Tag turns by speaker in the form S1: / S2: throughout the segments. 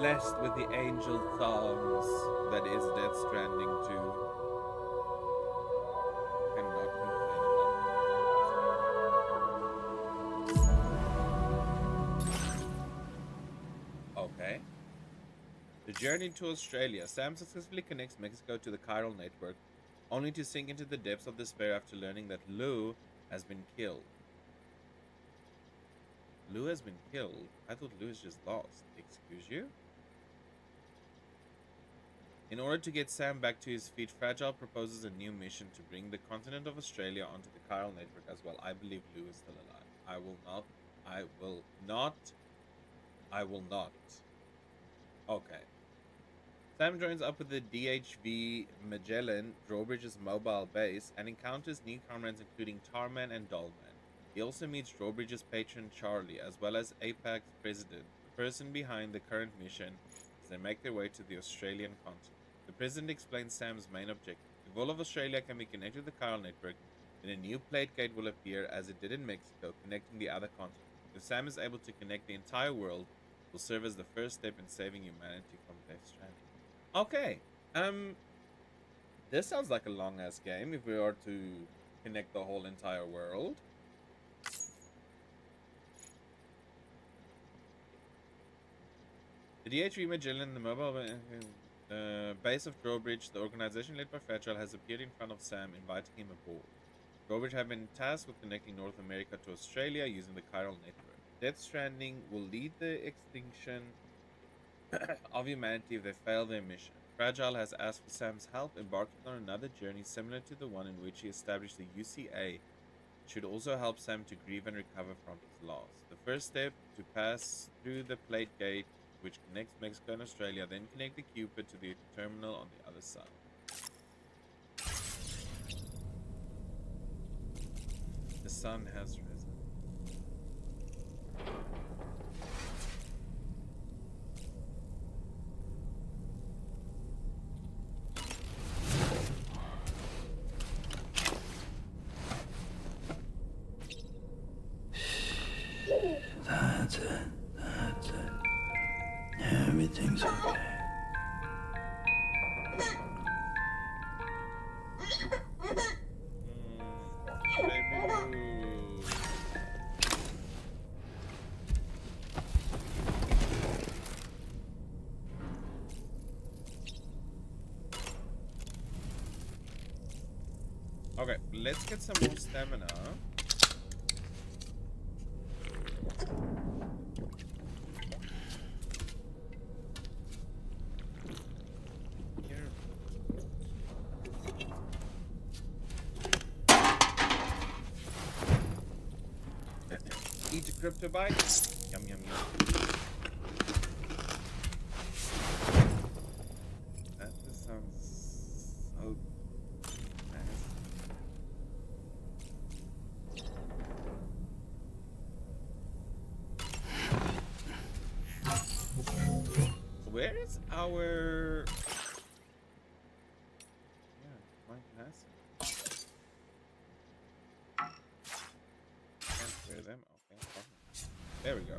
S1: blessed with the angel songs that is Death Stranding 2. Cannot complain about. Okay. The journey to Australia. Sam successfully connects Mexico to the chiral network, only to sink into the depths of despair after learning that Lou has been killed. Lou has been killed? I thought Lou is just lost. Excuse you? In order to get Sam back to his feet, Fragile proposes a new mission to bring the continent of Australia onto the chiral network as well. I believe Lou is still alive. I will not. Okay. Sam joins up with the DHV Magellan, Drawbridge's mobile base, and encounters new comrades including Tarman and Dollman. He also meets Drawbridge's patron Charlie, as well as APAC's president, the person behind the current mission, as they make their way to the Australian continent. The president explains Sam's main objective. If all of Australia can be connected to the chiral network, then a new plate gate will appear as it did in Mexico, connecting the other continents. If Sam is able to connect the entire world, it will serve as the first step in saving humanity from Death Stranding. Okay, this sounds like a long-ass game if we are to connect the whole entire world. The DHV Magellan, the mobile base of Drawbridge, the organization led by Fragile, has appeared in front of Sam, inviting him aboard. Drawbridge have been tasked with connecting North America to Australia using the chiral network. Death Stranding will lead the extinction of humanity if they fail their mission. Fragile has asked for Sam's help, embarking on another journey similar to the one in which he established the UCA. It should also help Sam to grieve and recover from his loss. The first step to pass through the plate gate, which connects Mexico and Australia, then connect the Cupid to the terminal on the other side. The sun has risen.
S2: That's it. Everything's okay.
S1: Okay, let's get some more stamina. Eat a crypto bite. Yum yum yum. That just sounds so nice. Where is our? Yeah, my passive. Transfer them. Okay. There we go.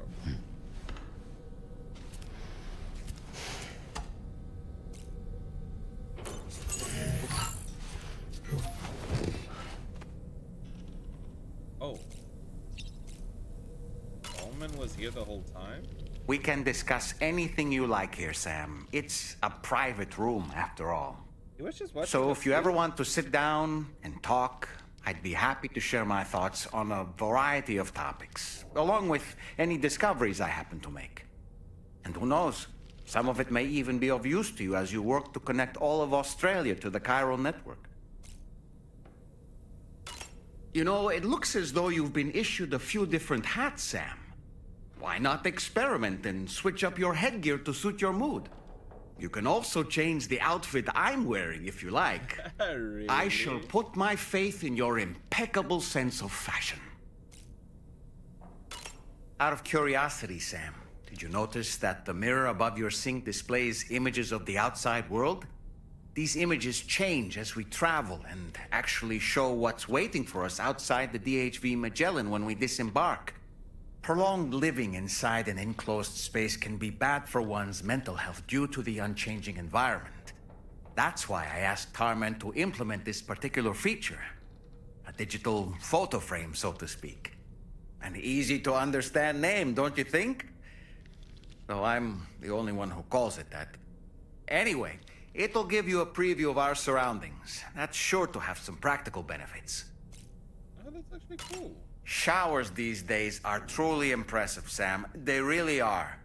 S1: Oh. Coleman was here the whole time?
S3: We can discuss anything you like here, Sam. It's a private room, after all.
S1: He was just watching.
S3: So if you ever want to sit down and talk, I'd be happy to share my thoughts on a variety of topics, along with any discoveries I happen to make. And who knows, some of it may even be of use to you as you work to connect all of Australia to the chiral network. You know, it looks as though you've been issued a few different hats, Sam. Why not experiment and switch up your headgear to suit your mood? You can also change the outfit I'm wearing if you like.
S1: Really?
S3: I shall put my faith in your impeccable sense of fashion. Out of curiosity, Sam, did you notice that the mirror above your sink displays images of the outside world? These images change as we travel and actually show what's waiting for us outside the DHV Magellan when we disembark. Prolonged living inside an enclosed space can be bad for one's mental health due to the unchanging environment. That's why I asked Tarman to implement this particular feature. A digital photo frame, so to speak. An easy to understand name, don't you think? Though I'm the only one who calls it that. Anyway, it'll give you a preview of our surroundings. That's sure to have some practical benefits.
S1: Oh, that's actually cool.
S3: Showers these days are truly impressive, Sam. They really are.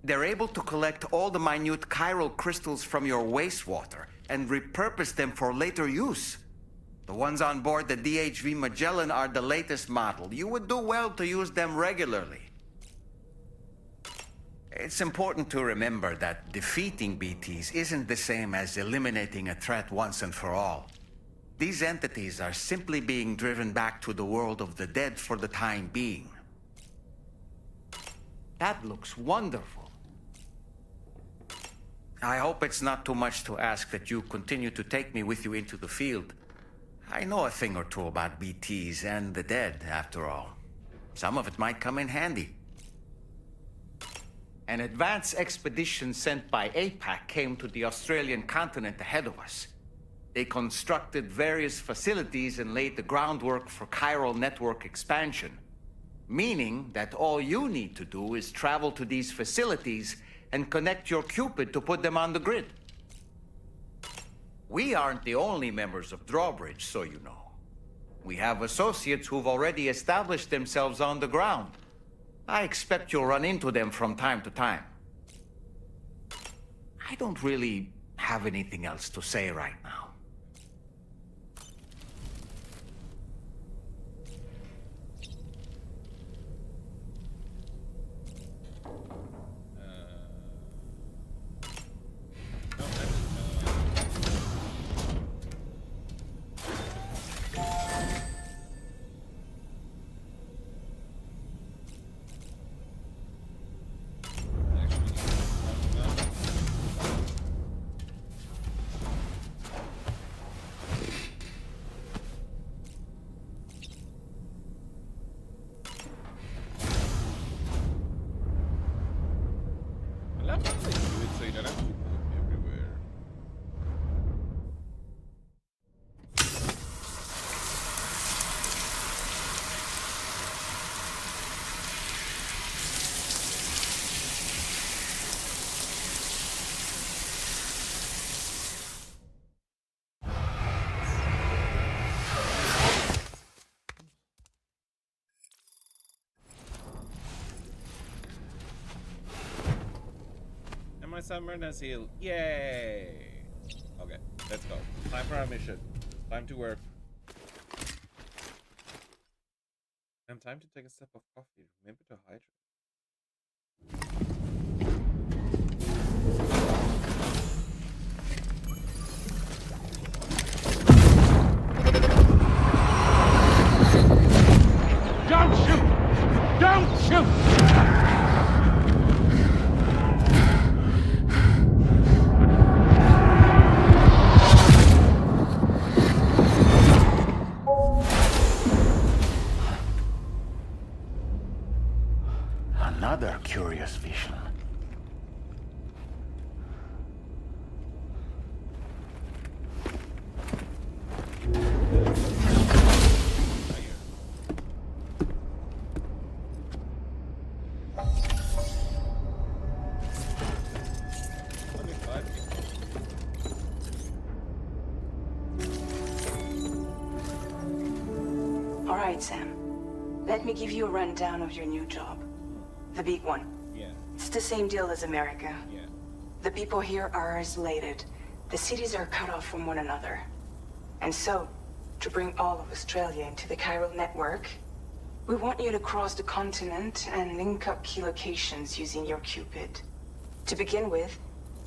S3: They're able to collect all the minute chiral crystals from your wastewater and repurpose them for later use. The ones on board the DHV Magellan are the latest model. You would do well to use them regularly. It's important to remember that defeating BTs isn't the same as eliminating a threat once and for all. These entities are simply being driven back to the world of the dead for the time being. That looks wonderful. I hope it's not too much to ask that you continue to take me with you into the field. I know a thing or two about BTs and the dead, after all. Some of it might come in handy. An advance expedition sent by APAC came to the Australian continent ahead of us. They constructed various facilities and laid the groundwork for chiral network expansion, meaning that all you need to do is travel to these facilities and connect your Cupid to put them on the grid. We aren't the only members of Drawbridge, so you know. We have associates who've already established themselves on the ground. I expect you'll run into them from time to time. I don't really have anything else to say right now.
S1: My submarine has healed. Yay! Okay, let's go. Time for our mission. Time to work. And time to take a sip of coffee. Remember to hydrate.
S4: Don't shoot! Don't shoot!
S2: Another curious vision.
S5: All right, Sam. Let me give you a rundown of your new job. The big one.
S1: Yeah.
S5: It's the same deal as America.
S1: Yeah.
S5: The people here are isolated. The cities are cut off from one another. And so, to bring all of Australia into the chiral network, we want you to cross the continent and link up key locations using your Cupid. To begin with,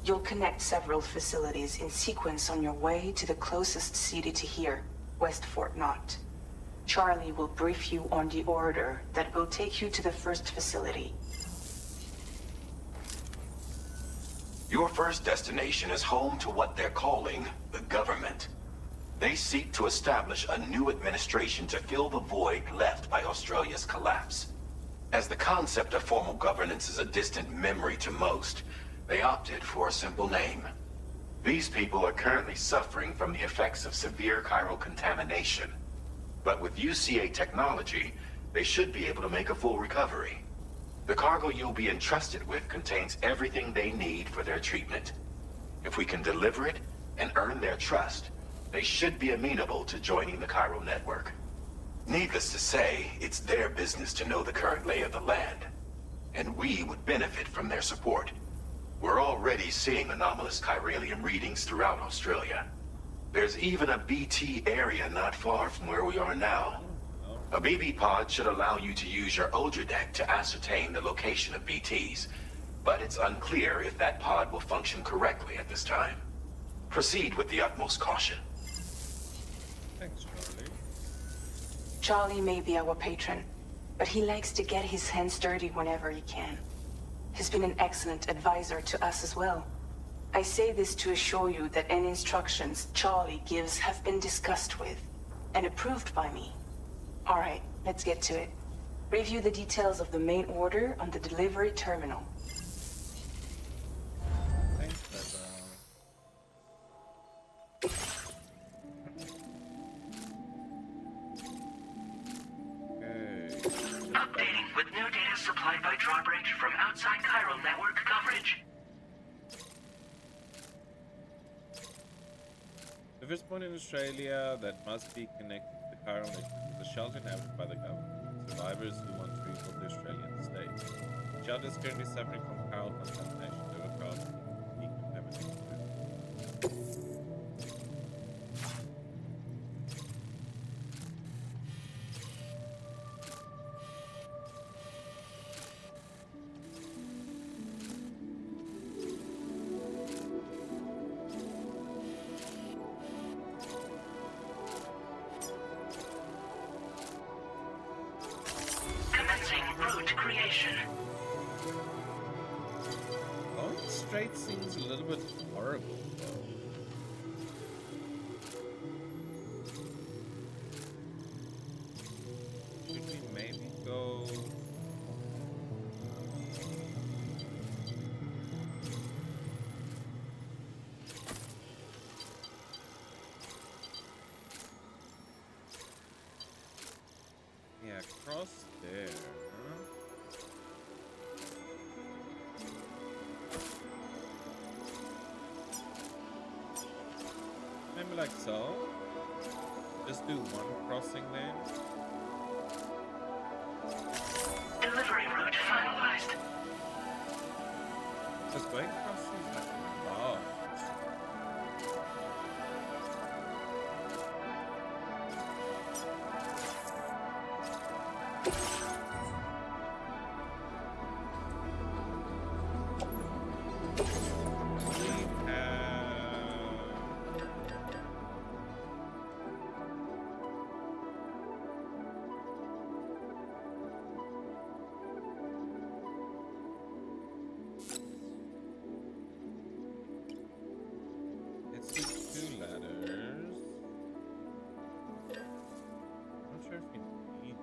S5: you'll connect several facilities in sequence on your way to the closest city to here, West Fort Knott. Charlie will brief you on the order that will take you to the first facility.
S6: Your first destination is home to what they're calling the government. They seek to establish a new administration to fill the void left by Australia's collapse. As the concept of formal governance is a distant memory to most, they opted for a simple name. These people are currently suffering from the effects of severe chiral contamination. But with UCA technology, they should be able to make a full recovery. The cargo you'll be entrusted with contains everything they need for their treatment. If we can deliver it and earn their trust, they should be amenable to joining the chiral network. Needless to say, it's their business to know the current lay of the land, and we would benefit from their support. We're already seeing anomalous chiralium readings throughout Australia. There's even a BT area not far from where we are now. A BB pod should allow you to use your Ultra deck to ascertain the location of BTs, but it's unclear if that pod will function correctly at this time. Proceed with the utmost caution.
S1: Thanks, Charlie.
S5: Charlie may be our patron, but he likes to get his hands dirty whenever he can. He's been an excellent advisor to us as well. I say this to assure you that any instructions Charlie gives have been discussed with and approved by me. All right, let's get to it. Review the details of the main order on the delivery terminal.
S1: Thanks, Bella. Okay.
S7: Updating with new data supplied by drawbridge from outside chiral network coverage.
S1: The first point in Australia that must be connected to the chiral network is a shelter inhabited by the government. Survivors who want to rebuild the Australian state. The shelter is currently suffering from chiral contamination. They were caused decontamination.
S7: Commencing route creation.
S1: Going straight seems a little bit horrible, though. Should we maybe go... Yeah, cross there, huh? Maybe like so. Just do one crossing then.
S7: Delivery route finalized.
S1: Just going across these like wow. We have it's just two ladders. I'm not sure if we need it.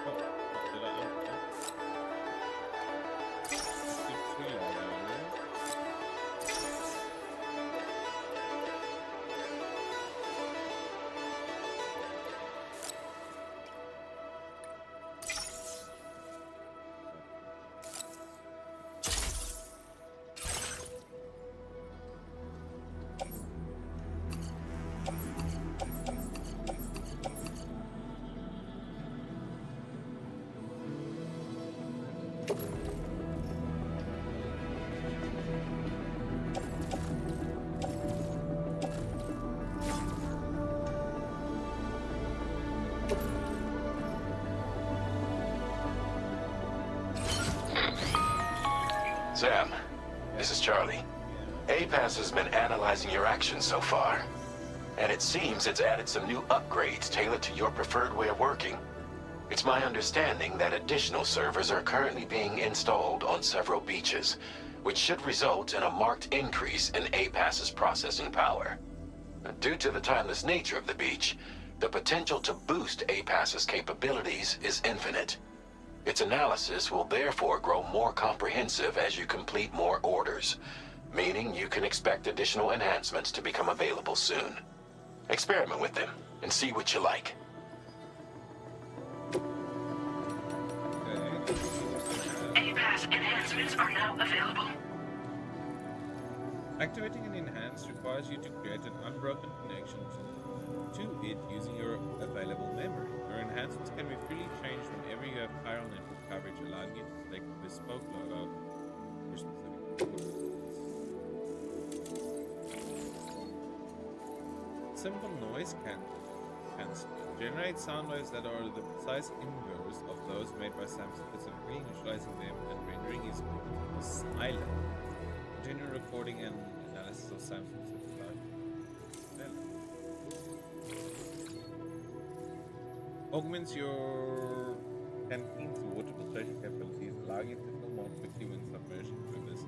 S1: Oh, did I? Let's do two ladders.
S6: Sam, this is Charlie. APAS has been analyzing your actions so far, and it seems it's added some new upgrades tailored to your preferred way of working. It's my understanding that additional servers are currently being installed on several beaches, which should result in a marked increase in APAS's processing power. Due to the timeless nature of the beach, the potential to boost APAS's capabilities is infinite. Its analysis will therefore grow more comprehensive as you complete more orders, meaning you can expect additional enhancements to become available soon. Experiment with them and see what you like.
S7: APAS enhancements are now available.
S1: Activating an enhance requires you to create an unbroken connection to it using your available memory. Your enhancements can be freely changed whenever you have chiral network coverage, allowing you to select a bespoke logo for specific purposes. Simple noise cancelling generates sound waves that are the precise inverse of those made by Sam, specifically neutralizing them and rendering his movement silent. Continue recording and analysis of Sam's specific life. Augments your canteen's water filtration capabilities, allowing it to fill more quickly when submersion triggers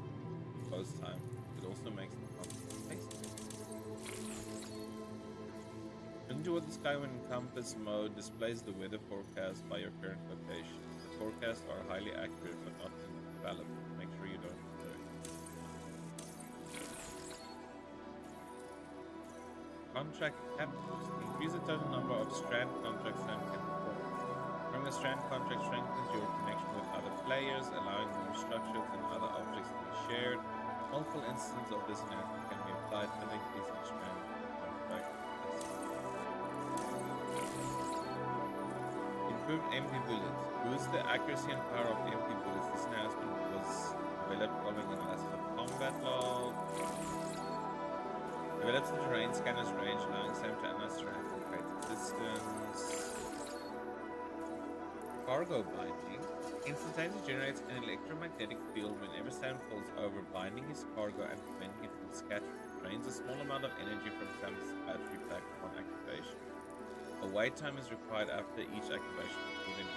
S1: post time. It also makes the content tasty. Looking toward the sky when compass mode displays the weather forecast by your current location. The forecasts are highly accurate but not infallible. Make sure you don't ignore it. Contract captures. Increase the total number of strand contracts Sam can perform. From a strand contract strengthens your connection with other players, allowing more structures and other objects to be shared. Multiple instances of this enhancement can be applied to increasing strand contract. Improved MP bullets. Boost the accuracy and power of MP bullets. This enhancement was developed following analysis of combat log. Develops the terrain scanner's range, allowing Sam to analyze terrain from great distance. Cargo binding. Instantaneously generates an electromagnetic field whenever Sam falls over, binding his cargo and preventing it from scattering. Drains a small amount of energy from Sam's battery pack upon activation. A wait time is required after each activation, including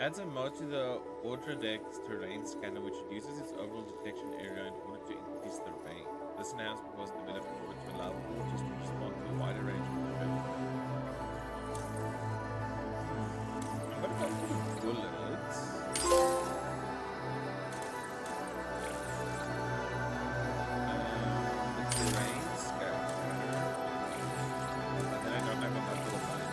S1: adds a mode to the Audradex's terrain scanner, which reduces its overall detection area in order to increase the range. This enhancement was developed in order to allow porters to respond to a wider range of threats. I'm gonna go for bullets. The terrain scanner. And then I don't have enough for the binding.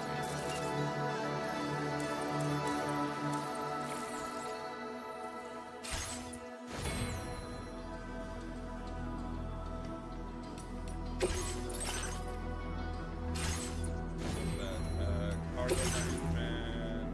S1: Cargo management.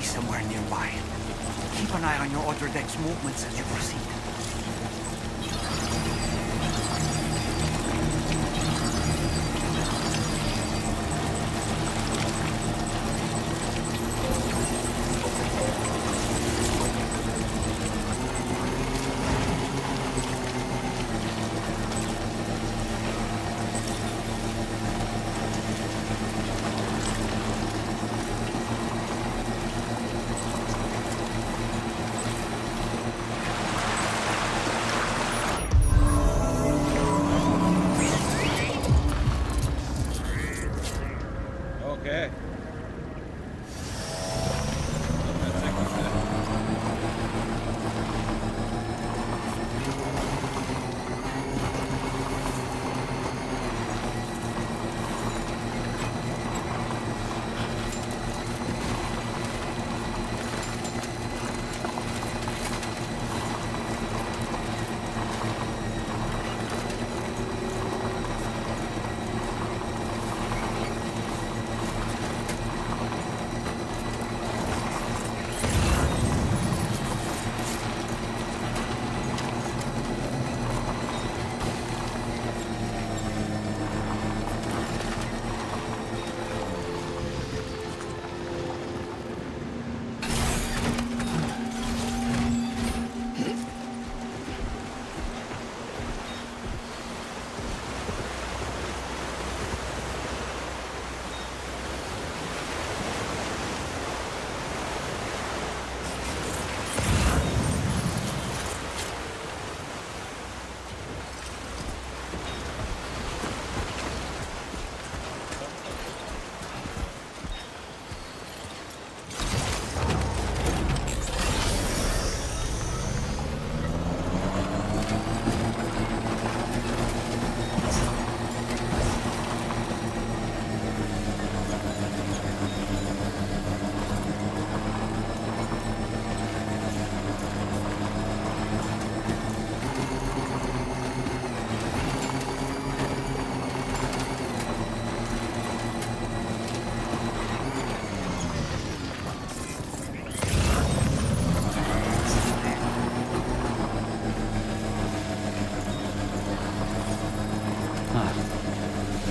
S3: Somewhere nearby. Keep an eye on your other deck's movements as you proceed.
S1: Okay.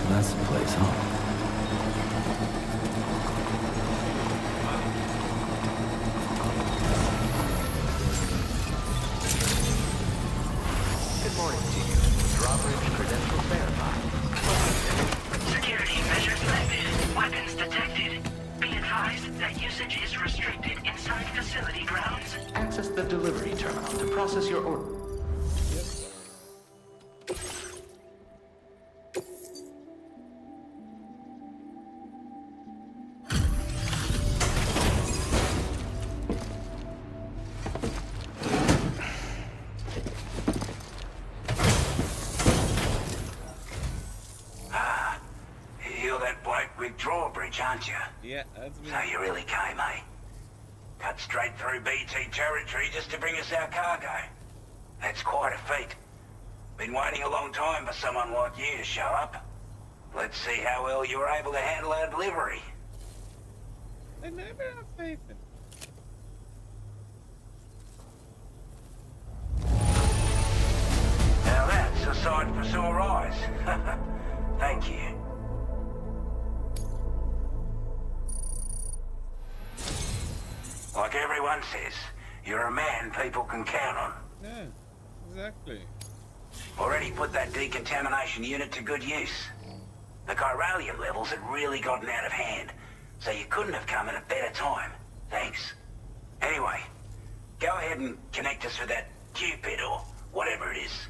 S8: That's the place, huh?
S7: Good morning to you. Drawbridge credentials verified. Security measures lifted. Weapons detected. Be advised that usage is restricted inside facility grounds. Access the delivery terminal to process your order.
S3: You're that bloke with drawbridge, aren't you?
S1: Yeah, that's me.
S3: So you really came, eh? Cut straight through BT territory just to bring us our cargo. That's quite a feat. Been waiting a long time for someone like you to show up.
S7: Let's see how well you were able to handle our delivery.
S1: I never have faith in.
S7: Now that's a sight for sore eyes. Thank you. Like everyone says, you're a man people can count on.
S1: Yeah, exactly.
S7: Already put that decontamination unit to good use. The chiralium levels had really gotten out of hand, so you couldn't have come at a better time. Thanks. Anyway, go ahead and connect us with that Cupid or whatever it is.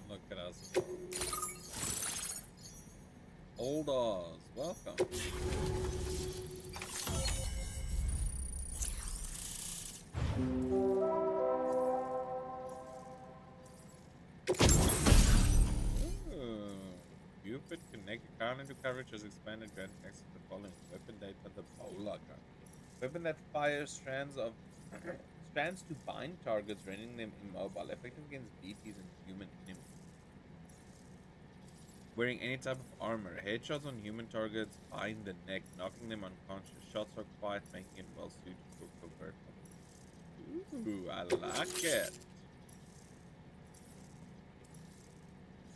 S1: Look at us. Old Oz, welcome. Cupid connected current into coverage has expanded granting access to the following weapon data: the bowler gun. Weapon that fires strands to bind targets, rendering them immobile, effective against BTs and human enemies. Wearing any type of armor, headshots on human targets bind the neck, knocking them unconscious. Shots are quiet, making it well suited for covert. Ooh, I like it.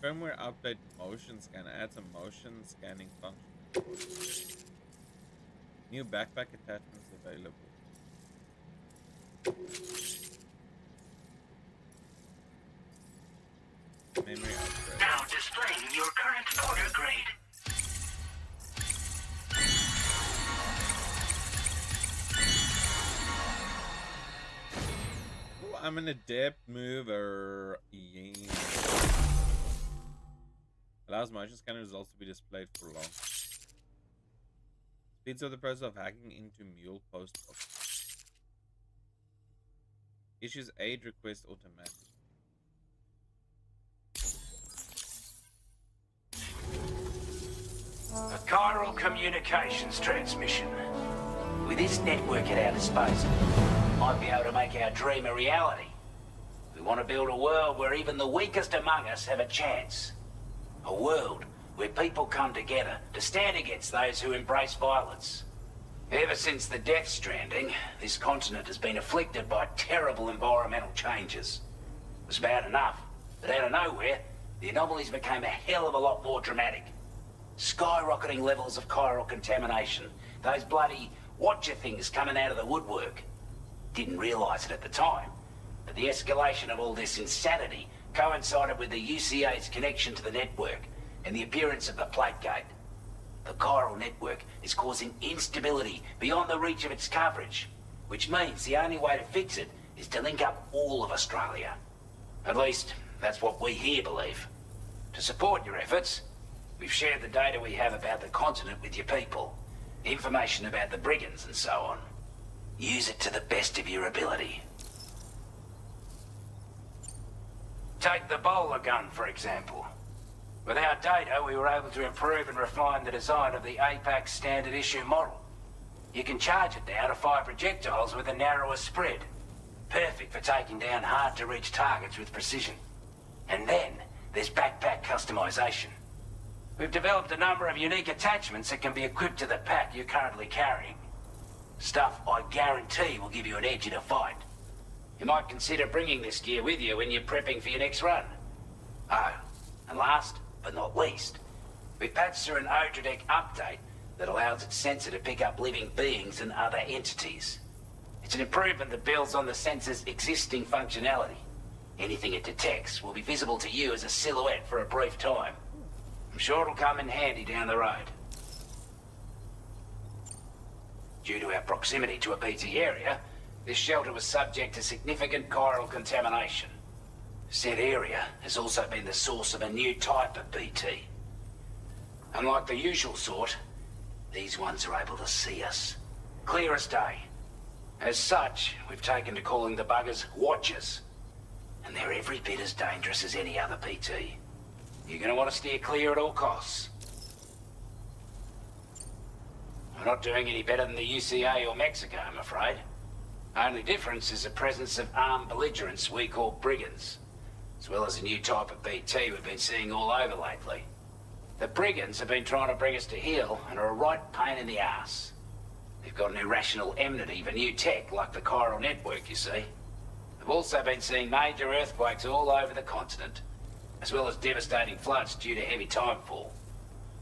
S1: Firmware update motion scan adds a motion scanning function. New backpack attachments available. Memory upgrade.
S7: Now displaying your current order grade.
S1: Ooh, I'm an adept mover. Yeah. Allows motion scanner results to be displayed for long. Speeds up the process of hacking into mule post box. Issues aid request automatically.
S7: A chiral communications transmission. With this network at our disposal, we might be able to make our dream a reality. We want to build a world where even the weakest among us have a chance. A world where people come together to stand against those who embrace violence. Ever since the death stranding, this continent has been afflicted by terrible environmental changes. It was bad enough, but out of nowhere, the anomalies became a hell of a lot more dramatic. Skyrocketing levels of chiral contamination. Those bloody watcher things coming out of the woodwork. Didn't realize it at the time, but the escalation of all this insanity coincided with the UCA's connection to the network and the appearance of the plate gate. The chiral network is causing instability beyond the reach of its coverage, which means the only way to fix it is to link up all of Australia. At least, that's what we here believe. To support your efforts, we've shared the data we have about the continent with your people, information about the brigands and so on. Use it to the best of your ability. Take the bowler gun, for example. With our data, we were able to improve and refine the design of the APAC standard issue model. You can charge it now to fire projectiles with a narrower spread. Perfect for taking down hard-to-reach targets with precision. And then, there's backpack customization. We've developed a number of unique attachments that can be equipped to the pack you're currently carrying. Stuff I guarantee will give you an edge in a fight. You might consider bringing this gear with you when you're prepping for your next run. Oh, and last but not least, we patched through an Odradek update that allows its sensor to pick up living beings and other entities. It's an improvement that builds on the sensor's existing functionality. Anything it detects will be visible to you as a silhouette for a brief time. I'm sure it'll come in handy down the road. Due to our proximity to a BT area, this shelter was subject to significant chiral contamination.
S9: Said area has also been the source of a new type of BT. Unlike the usual sort, these ones are able to see us. Clear as day. As such, we've taken to calling the buggers Watchers. And they're every bit as dangerous as any other BT. You're gonna want to steer clear at all costs. We're not doing any better than the UCA or Mexico, I'm afraid. Only difference is the presence of armed belligerents we call brigands, as well as a new type of BT we've been seeing all over lately. The brigands have been trying to bring us to heel and are a right pain in the ass. They've got an irrational enmity for new tech like the chiral network, you see. We've also been seeing major earthquakes all over the continent, as well as devastating floods due to heavy timefall.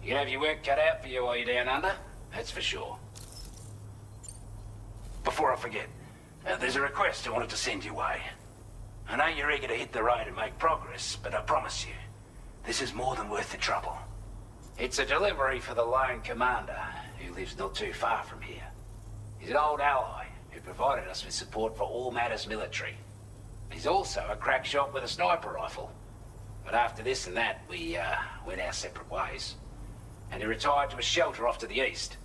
S9: You can have your work cut out for you while you're down under, that's for sure. Before I forget, there's a request I wanted to send your way. I know you're eager to hit the road and make progress, but I promise you, this is more than worth the trouble. It's a delivery for the lone commander, who lives not too far from here. He's an old ally who provided us with support for all matters military. He's also a crack shot with a sniper rifle. But after this and that, we went our separate ways. And he retired to a shelter off to the east.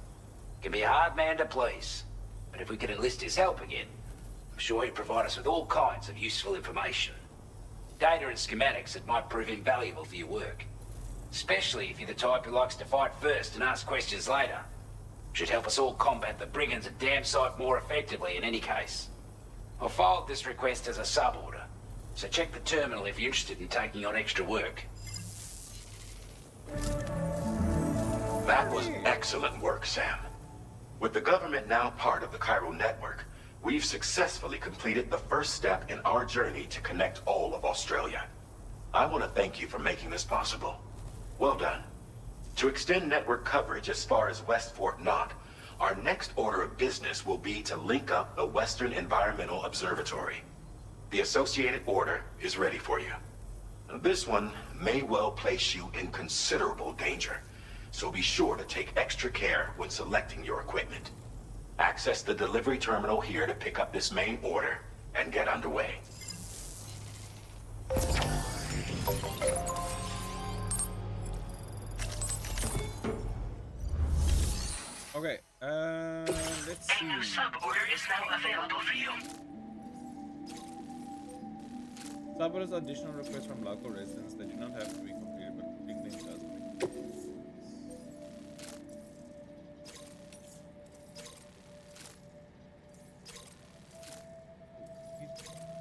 S9: Can be a hard man to please, but if we could enlist his help again, I'm sure he'd provide us with all kinds of useful information. Data and schematics that might prove invaluable for your work. Especially if you're the type who likes to fight first and ask questions later. Should help us all combat the brigands a damn sight more effectively in any case. I'll filed this request as a sub-order, so check the terminal if you're interested in taking on extra work.
S6: That was excellent work, Sam. With the government now part of the chiral network, we've successfully completed the first step in our journey to connect all of Australia. I want to thank you for making this possible. Well done. To extend network coverage as far as West Fort Knott, our next order of business will be to link up the Western Environmental Observatory. The associated order is ready for you. This one may well place you in considerable danger, so be sure to take extra care when selecting your equipment. Access the delivery terminal here to pick up this main order and get underway.
S1: Okay, let's
S7: A new
S1: see.
S7: sub-order is now available for you.
S1: Suborders additional requests from local residents that do not have to be completed, but completing them does make sense.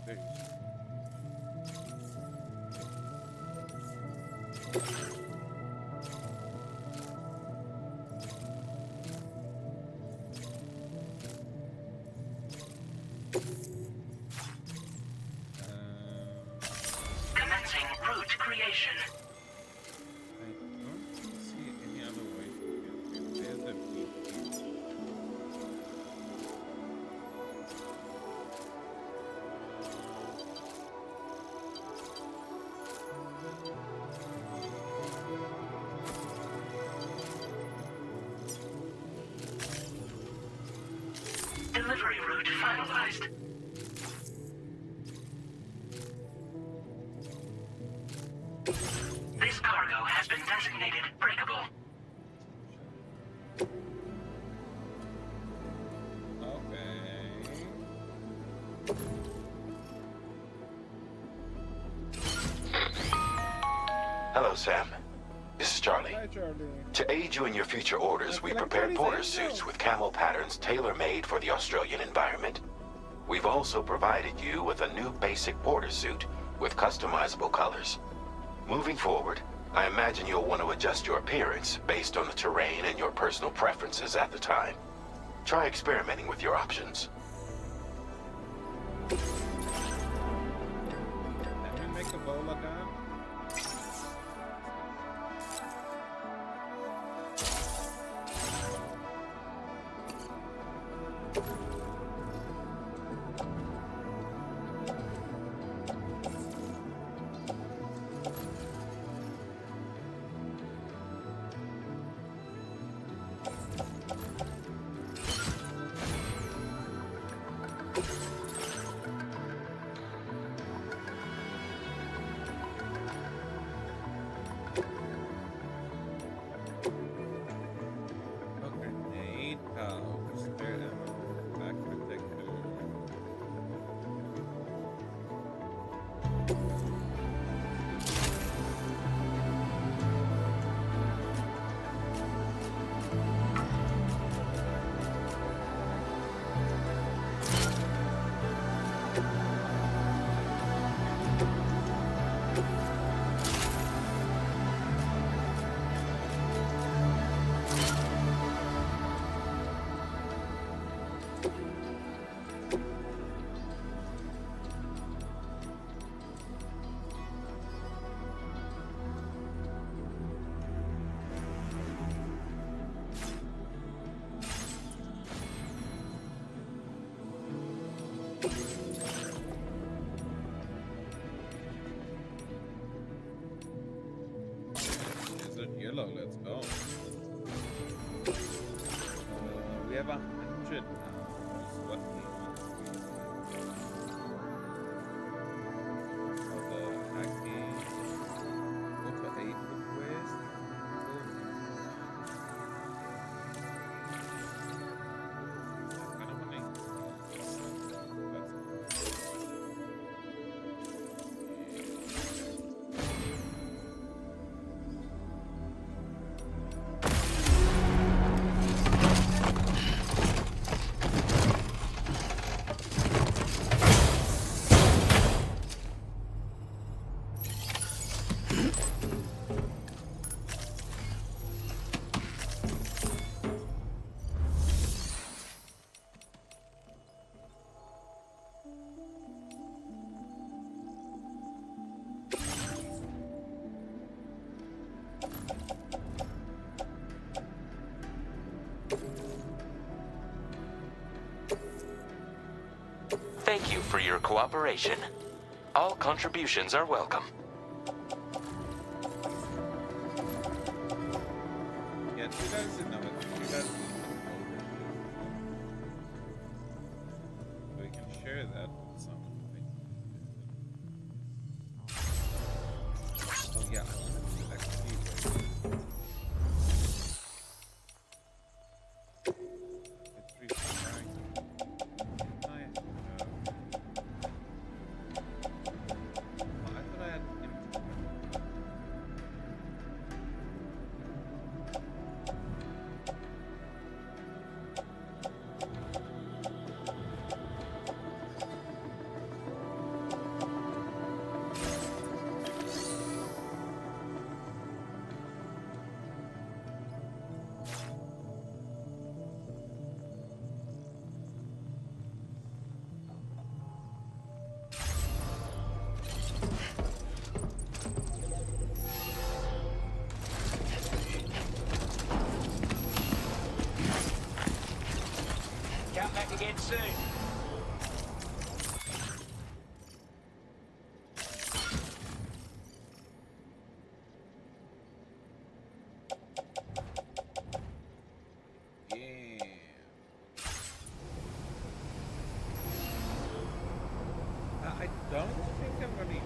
S1: Very useful.
S7: Commencing route creation.
S1: I don't see any other way to get there. There's a beat.
S7: Delivery route finalized. This cargo has been designated breakable.
S1: Okay.
S6: Hello, Sam. This is Charlie.
S1: Hi, Charlie.
S6: To aid you in your future orders, we prepared border suits with camel patterns tailor-made for the Australian environment. We've also provided you with a new basic border suit with customizable colors. Moving forward, I imagine you'll want to adjust your appearance based on the terrain and your personal preferences at the time. Try experimenting with your options.
S1: Can we make a bola gun? Hello, let's go. We have 100 now. What do we want? Oh, the hacking. Auto aid request. I kind of want to.
S10: Thank you for your cooperation. All contributions are welcome.
S1: Yeah, you guys didn't know it. You guys we can share that with someone. Oh yeah, I want to do XP. It's requiring. I thought I had
S9: Come back again soon.
S1: yeah. I don't think I'm gonna use.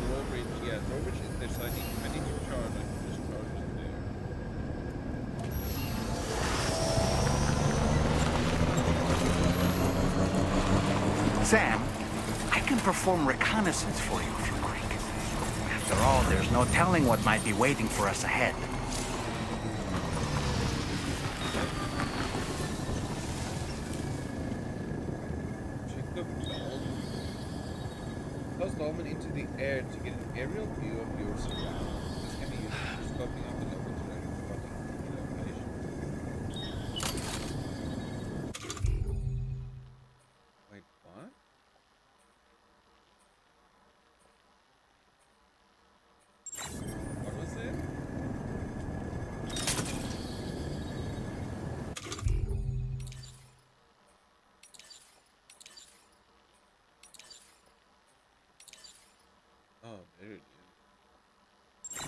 S1: Drawbridge, yeah, drawbridge is there, so I need to charge. I can just charge it there.
S3: Sam, I can perform reconnaissance for you if you like. After all, there's no telling what might be waiting for us ahead.
S1: Check the dome. Toss Dolman into the air to get an aerial view of your surroundings. This can be used for scoping out the local terrain and spotting enemy locations. Wait, what? What was it? Oh, there it is.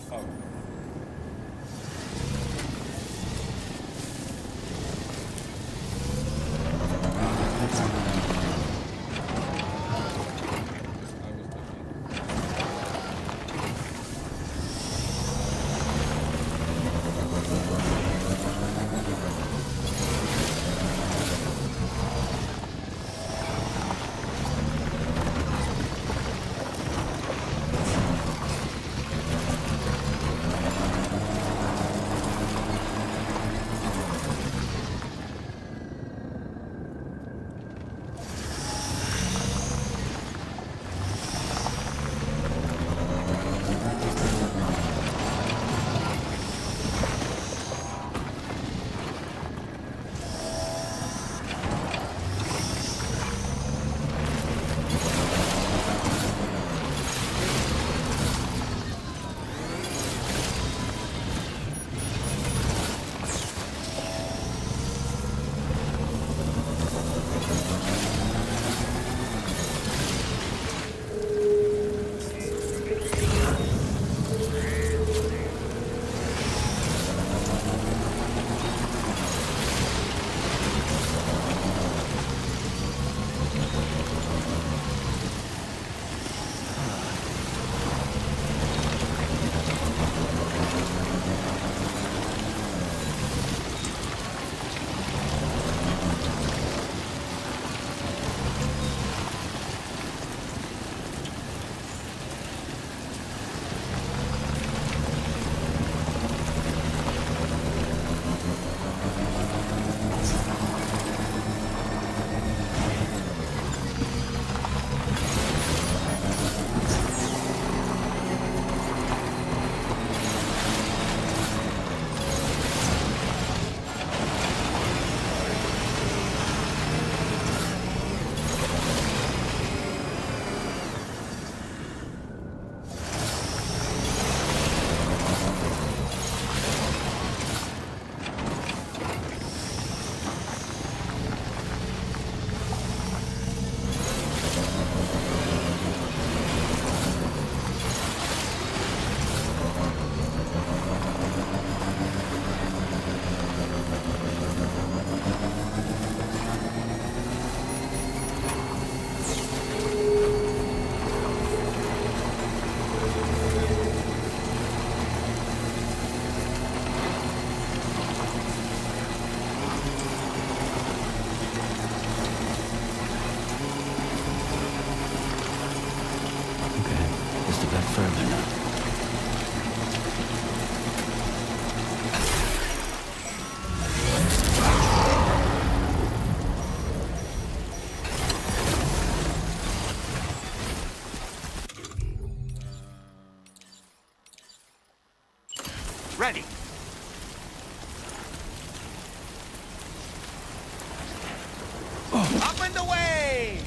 S3: ready. Up and away!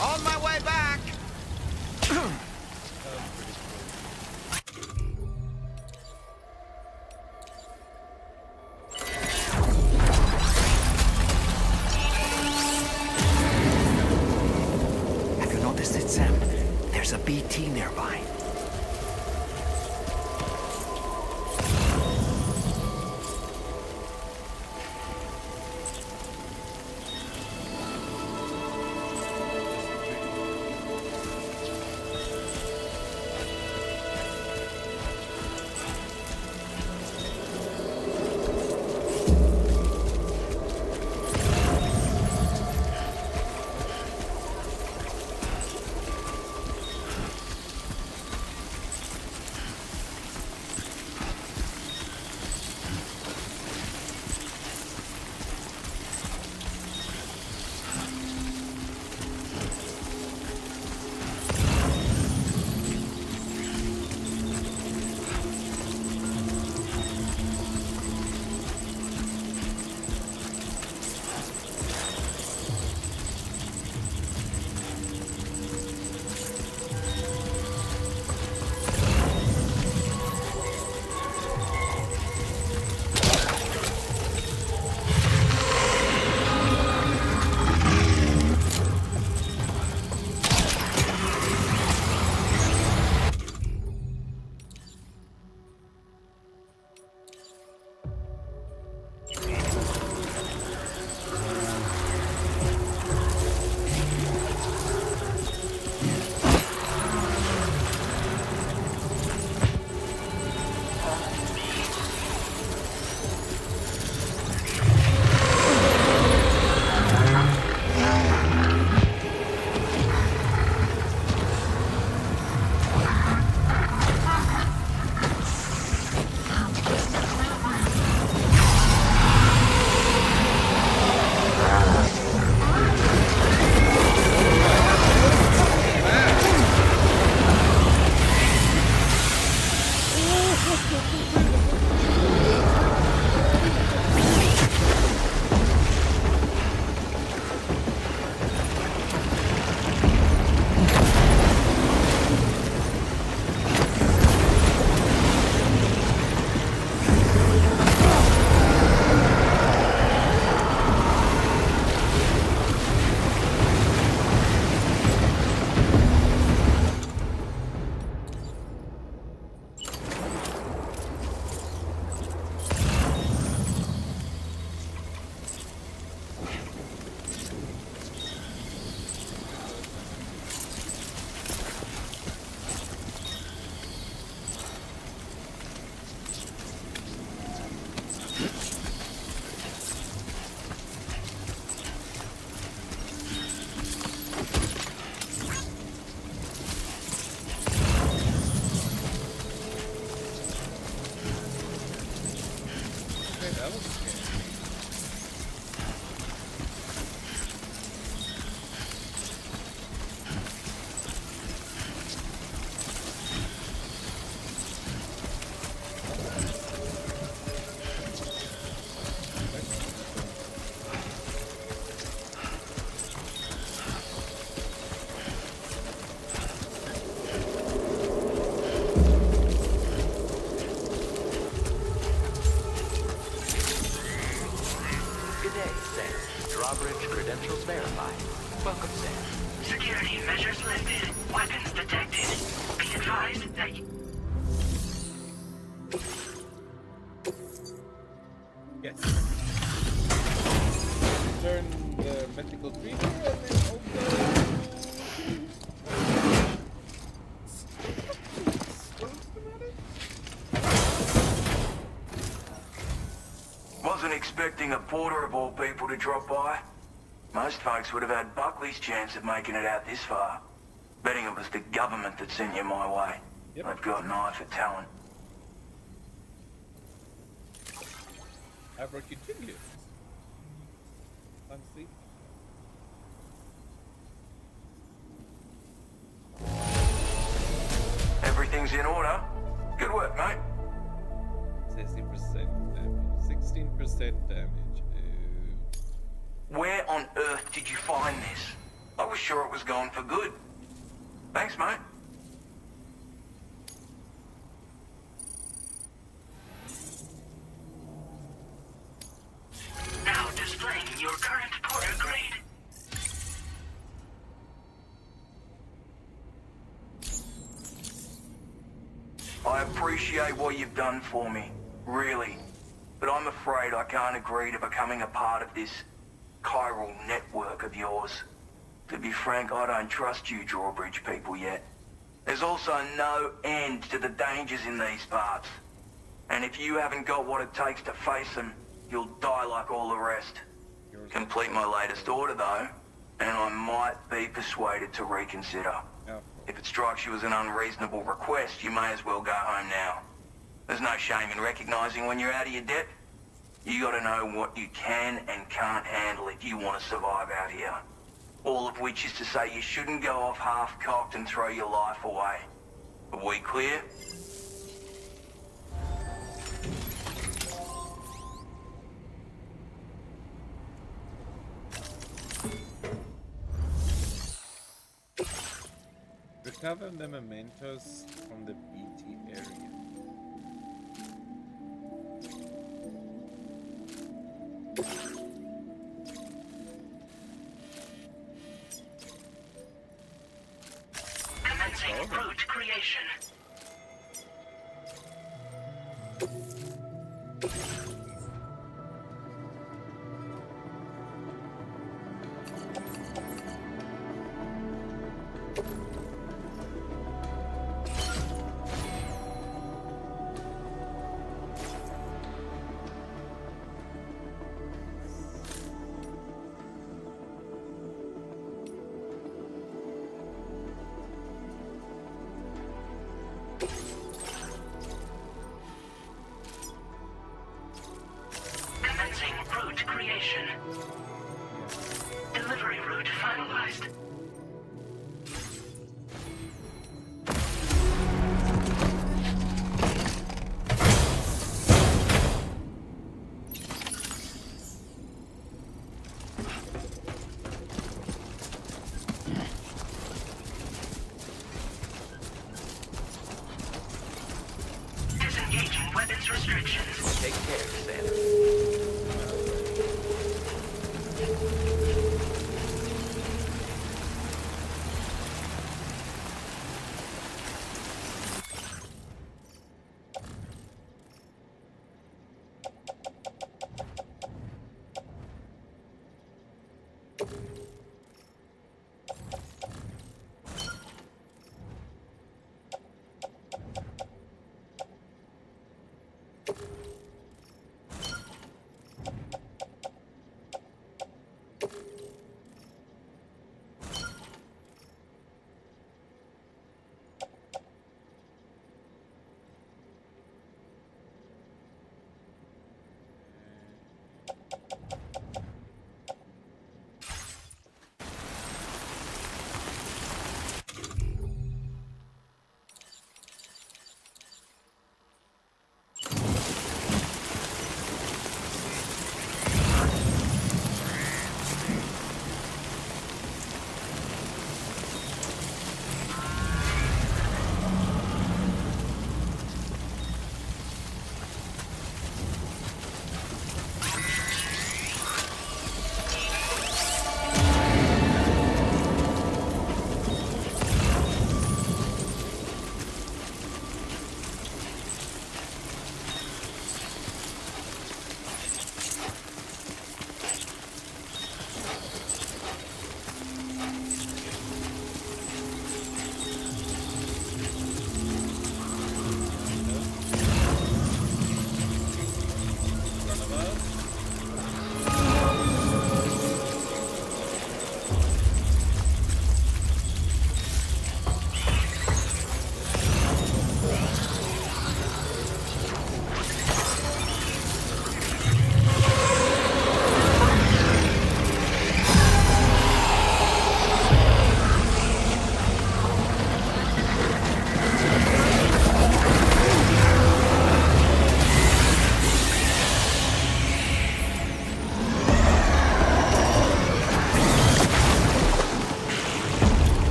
S3: On my way back! Have you noticed it, Sam? There's a BT nearby.
S10: Drawbridge credentials verified. Welcome, Sam.
S7: Security measures lifted. Weapons detected. Be advised that you...
S1: Yes. Turn the mythical creature and then
S11: Wasn't expecting a porter of all people to drop by. Most folks would have had Buckley's chance of making it out this far. Betting it was the government that sent you my way.
S1: Yep.
S11: They've got an eye for talent.
S1: Ever continues. Fancy.
S11: Everything's in order. Good work, mate.
S1: 60% damage. 16% damage. Ooh.
S11: Where on earth did you find this? I was sure it was gone for good. Thanks, mate.
S7: Now displaying your current porter grade.
S11: I appreciate what you've done for me, really. But I'm afraid I can't agree to becoming a part of this chiral network of yours. To be frank, I don't trust you drawbridge people yet. There's also no end to the dangers in these parts. And if you haven't got what it takes to face them, you'll die like all the rest. Complete my latest order, though, and I might be persuaded to reconsider. If it strikes you as an unreasonable request, you may as well go home now. There's no shame in recognizing when you're out of your depth. You gotta know what you can and can't handle if you want to survive out here. All of which is to say you shouldn't go off half-cocked and throw your life away. Are we clear?
S1: Recover the mementos from the BT area.
S7: Commencing route creation. Commencing route creation. Delivery route finalized. Disengaging weapons restrictions.
S10: Take care, Stan.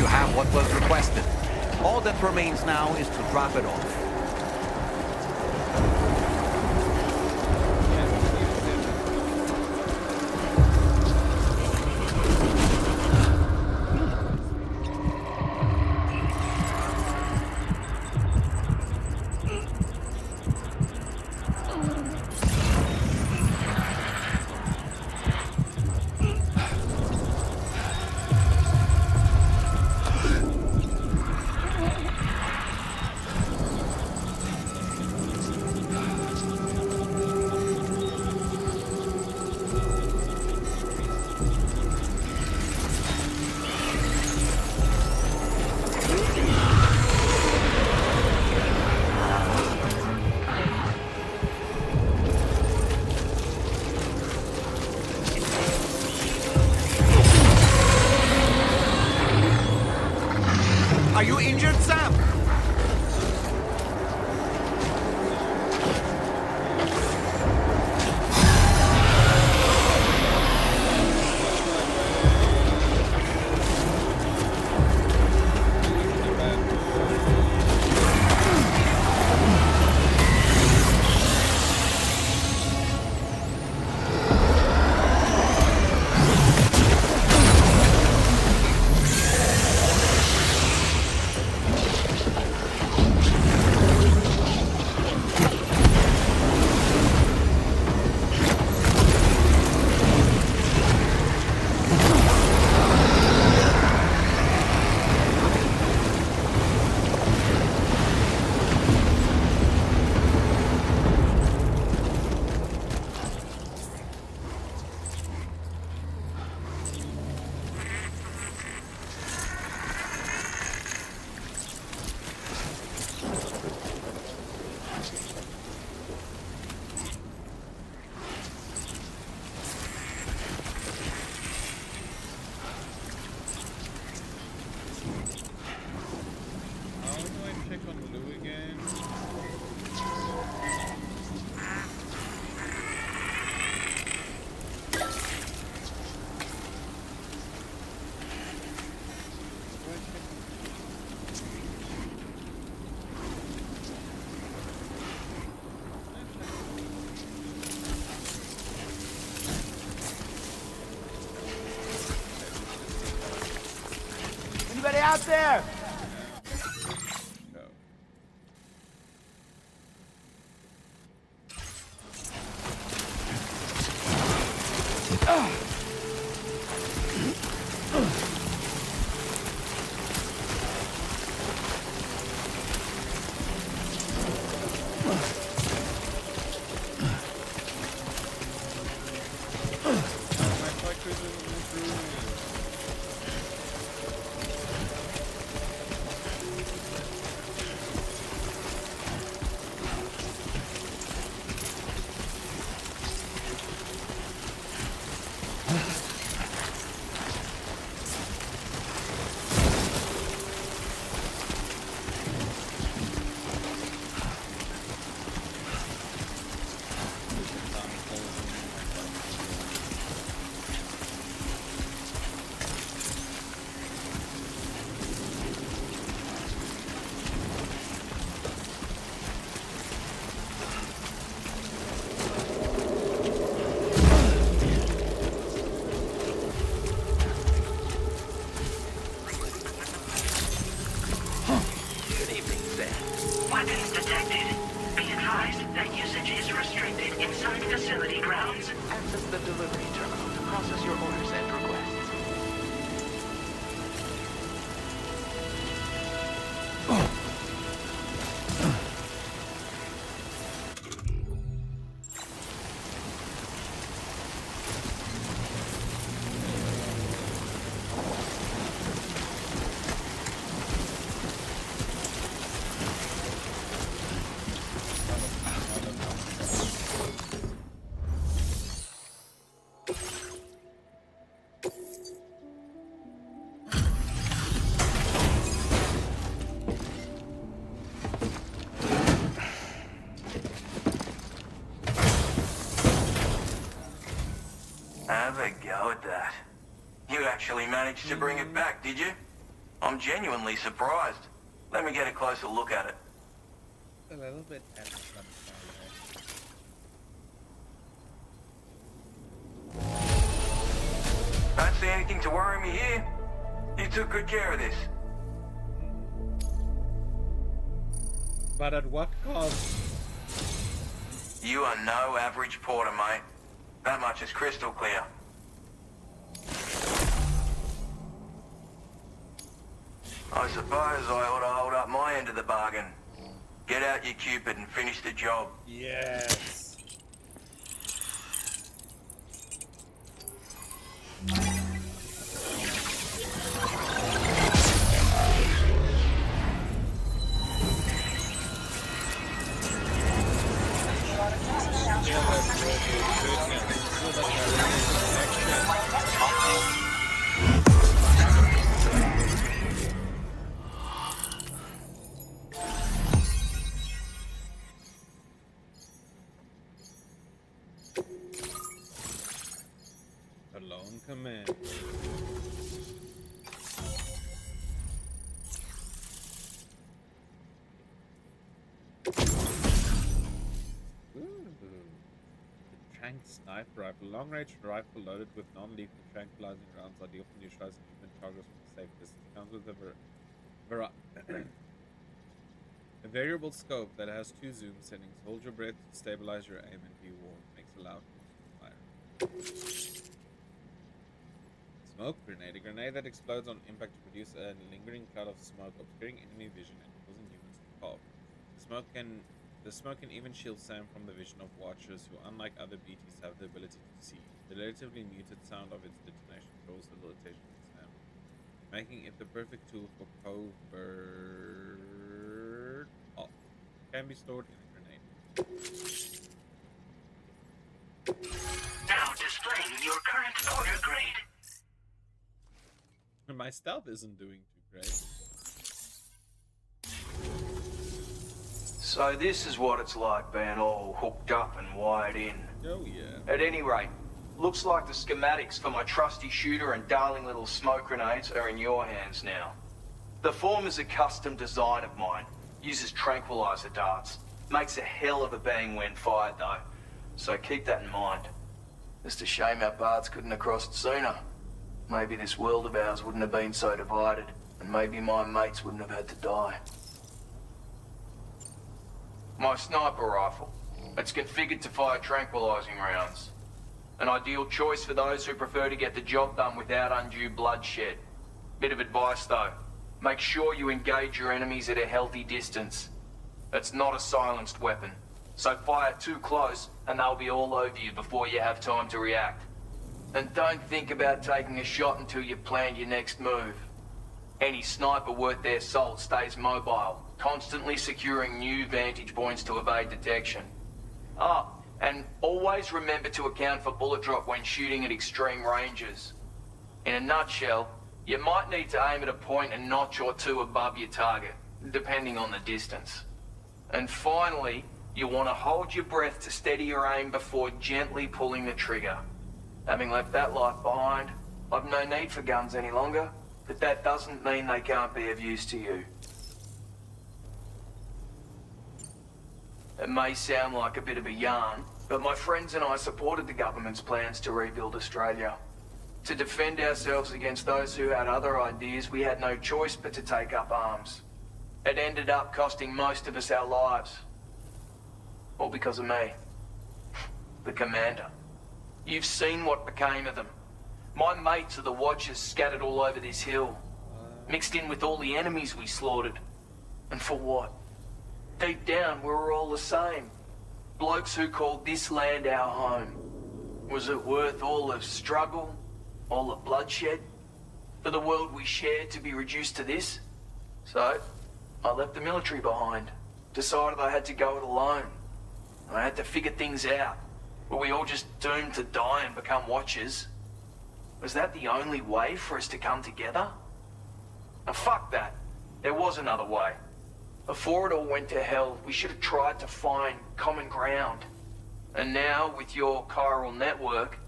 S3: You have what was requested. All that remains now is to drop it off. Are you injured, Sam?
S1: How do I check on Lou again?
S4: Anybody out there?
S1: Go. My collector's improving.
S10: Good evening, Sam.
S7: Weapons detected. Be advised that usage is restricted inside facility grounds.
S10: Access the delivery terminal to process your orders and requests.
S11: Have a go at that. You actually managed to bring it back, did you? I'm genuinely surprised. Let me get a closer look at it.
S1: A little bit
S11: Don't see anything to worry me here. You took good care of this.
S1: But at what cost?
S11: You are no average porter, mate. That much is crystal clear. I suppose I ought to hold up my end of the bargain. Get out your Cupid and finish the job.
S1: Yes. Alone command. Tranked sniper rifle. Long-range rifle loaded with non-lethal tranquilizing rounds, ideal for neutralizing human targets from a safe distance. Comes with a variable scope that has 2 zoom settings. Hold your breath to stabilize your aim and be warm. Makes a loud fire. Smoke grenade. A grenade that explodes on impact to produce a lingering cloud of smoke, obscuring enemy vision and causing humans to cough. The smoke can even shield Sam from the vision of watchers who, unlike other BTs, have the ability to see. The relatively muted sound of its detonation draws the attention of Sam, making it the perfect tool for covert off. Can be stored in a grenade.
S7: Now displaying your current order grade.
S1: My stealth isn't doing too great.
S12: So this is what it's like being all hooked up and wired in.
S1: Oh yeah.
S12: At any rate, looks like the schematics for my trusty shooter and darling little smoke grenades are in your hands now. The form is a custom design of mine. Uses tranquilizer darts. Makes a hell of a bang when fired though. So keep that in mind. Just a shame our paths couldn't have crossed sooner. Maybe this world of ours wouldn't have been so divided, and maybe my mates wouldn't have had to die. My sniper rifle. It's configured to fire tranquilizing rounds. An ideal choice for those who prefer to get the job done without undue bloodshed. Bit of advice though. Make sure you engage your enemies at a healthy distance. It's not a silenced weapon, so fire too close and they'll be all over you before you have time to react. And don't think about taking a shot until you've planned your next move. Any sniper worth their salt stays mobile, constantly securing new vantage points to evade detection. Ah, and always remember to account for bullet drop when shooting at extreme ranges. In a nutshell, you might need to aim at a point a notch or 2 above your target, depending on the distance. And finally, you want to hold your breath to steady your aim before gently pulling the trigger. Having left that life behind, I've no need for guns any longer, but that doesn't mean they can't be of use to you. It may sound like a bit of a yarn, but my friends and I supported the government's plans to rebuild Australia. To defend ourselves against those who had other ideas, we had no choice but to take up arms. It ended up costing most of us our lives. All because of me. The commander. You've seen what became of them. My mates are the Watchers scattered all over this hill. Mixed in with all the enemies we slaughtered. And for what? Deep down, we were all the same. Blokes who called this land our home. Was it worth all the struggle? All the bloodshed? For the world we shared to be reduced to this? So, I left the military behind. Decided I had to go it alone. I had to figure things out. Were we all just doomed to die and become Watchers? Was that the only way for us to come together? Now fuck that. There was another way. Before it all went to hell, we should have tried to find common ground. And now, with your chiral network,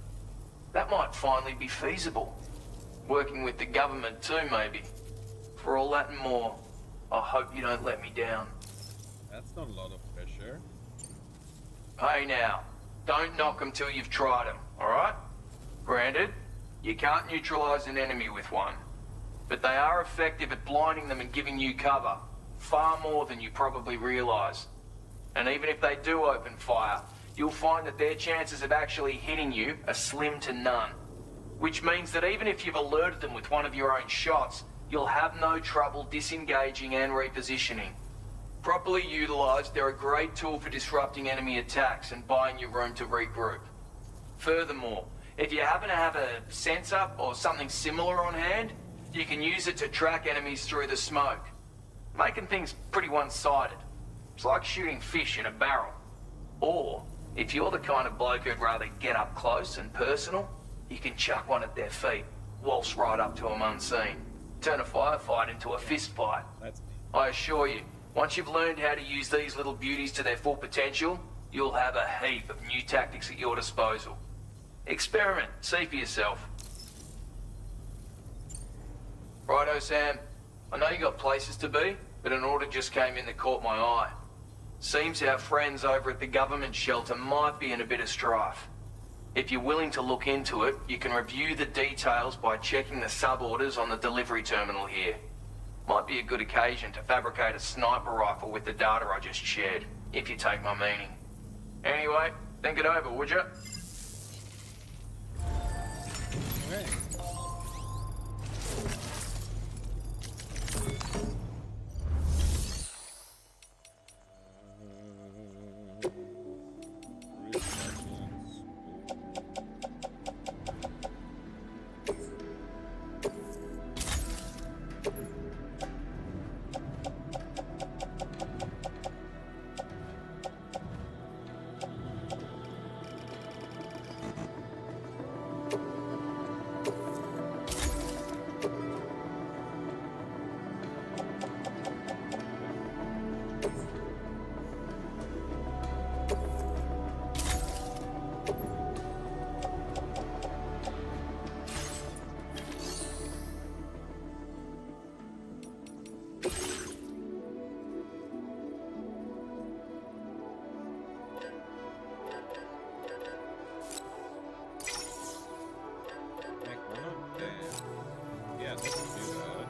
S12: that might finally be feasible. Working with the government too, maybe. For all that and more, I hope you don't let me down.
S1: That's not a lot of pressure.
S12: Hey now, don't knock them till you've tried them, alright? Granted, you can't neutralize an enemy with one, but they are effective at blinding them and giving you cover, far more than you probably realize. And even if they do open fire, you'll find that their chances of actually hitting you are slim to none. Which means that even if you've alerted them with one of your own shots, you'll have no trouble disengaging and repositioning. Properly utilized, they're a great tool for disrupting enemy attacks and buying you room to regroup. Furthermore, if you happen to have a sensor or something similar on hand, you can use it to track enemies through the smoke, making things pretty one-sided. It's like shooting fish in a barrel. Or, if you're the kind of bloke who'd rather get up close and personal, you can chuck one at their feet, waltz right up to them unseen, turn a firefight into a fist fight.
S1: That's me.
S12: I assure you, once you've learned how to use these little beauties to their full potential, you'll have a heap of new tactics at your disposal. Experiment, see for yourself. Righto, Sam. I know you got places to be, but an order just came in that caught my eye. Seems our friends over at the government shelter might be in a bit of strife. If you're willing to look into it, you can review the details by checking the sub-orders on the delivery terminal here. Might be a good occasion to fabricate a sniper rifle with the data I just shared, if you take my meaning. Anyway, think it over, would you?
S1: Okay. Yeah, let's do that.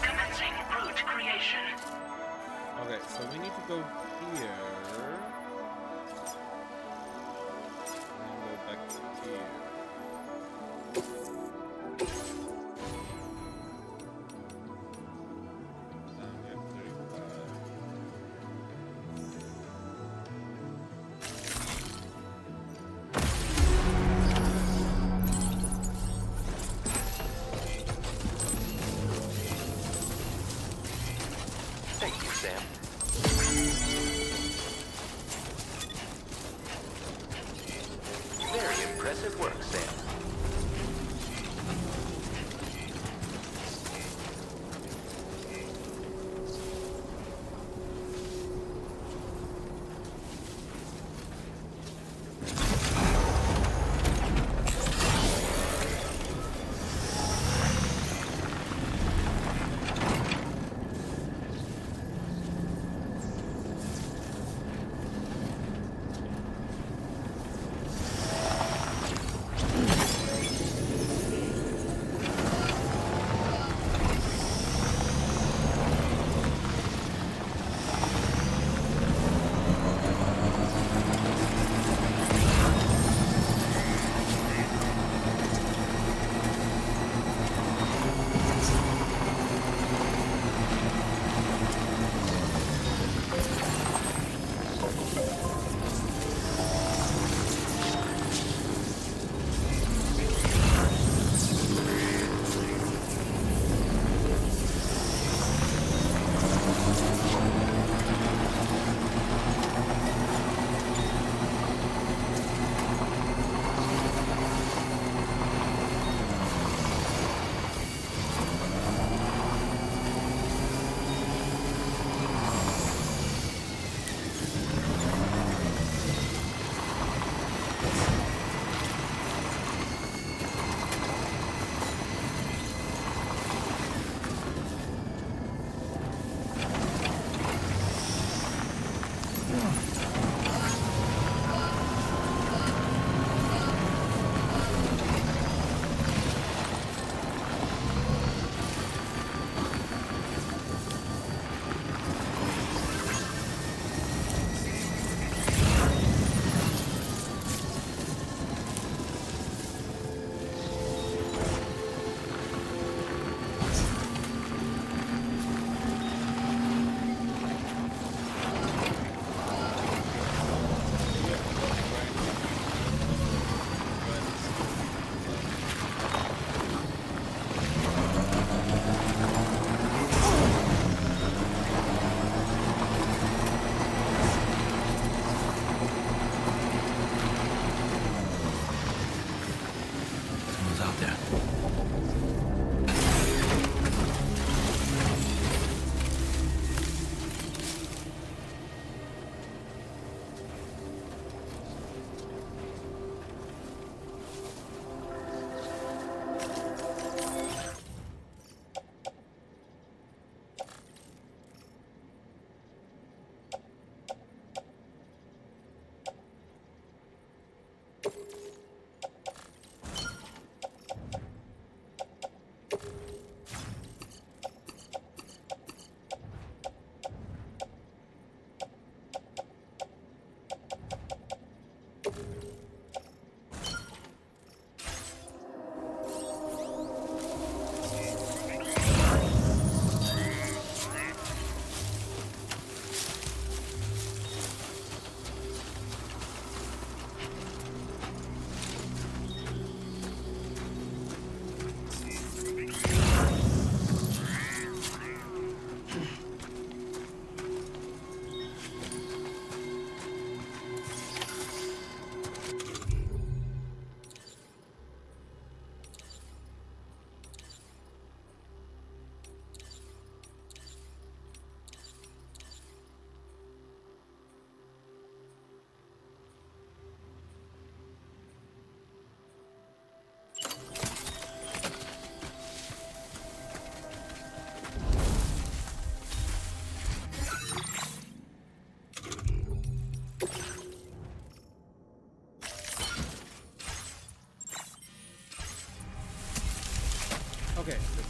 S7: Commencing route creation.
S1: Okay, so we need to go here. And go back to here. Now we have 35.
S10: Thank you, Sam. Very impressive work, Sam.